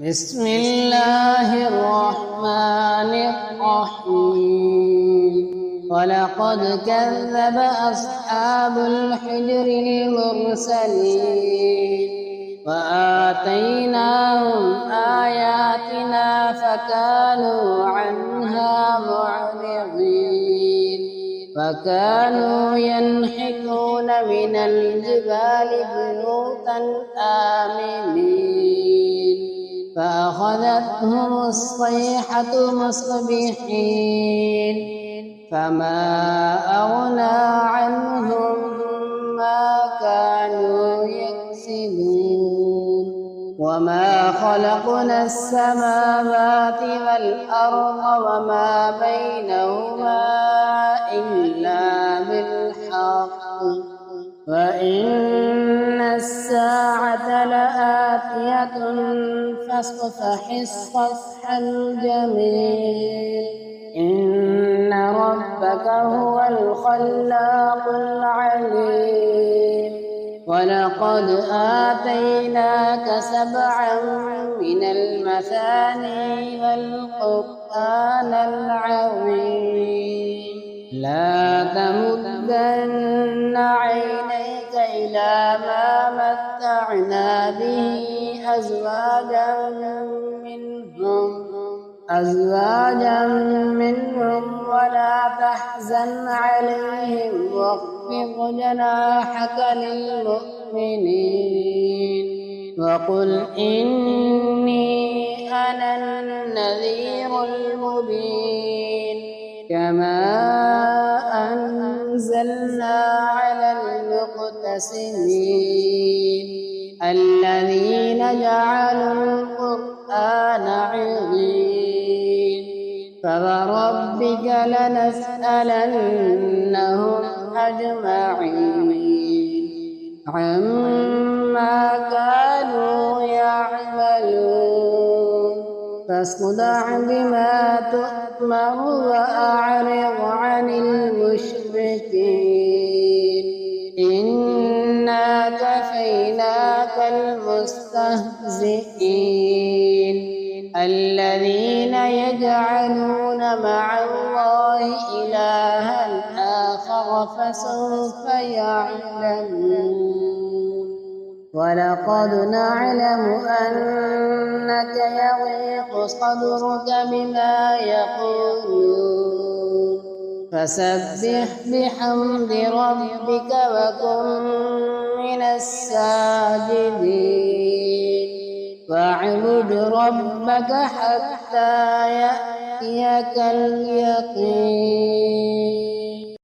بسم الله الرحمن الرحيم ولقد كذب أصحاب الحجر المرسلين وآتيناهم آياتنا فكانوا عنها معرضين فكانوا ينحتون من الجبال بيوتا آمنين فأخذتهم الصيحة مصبحين فما أغنى عنهم ما كانوا يكسبون وما خلقنا السماوات والأرض وما بينهما إلا بالحق وإن الساعة لآتية فاصفح الصفح الجميل إن ربك هو الخلاق العليم ولقد آتيناك سبعا من المثاني والقرآن العظيم لا تمدن عينيك إلى ما متعنا به أزواجا منهم ولا تحزن عليهم واخفض جناحك للمؤمنين وقل إني أنا النذير المبين كما أنزلنا على المقتسمين الذين جعلوا القرآن عظيم فوربك لنسألنهم أجمعين عما كانوا يعملون فاصدع بما تؤمر وأعرض عن المشركين إنا كفيناك المستهزئين الذين يجعلون مع الله إلها آخر فسوف يعلمون ولقد نعلم أنك يضيق صدرك بما يقولون فسبح بحمد ربك وكن من الساجدين واعبد ربك حتى يأتيك اليقين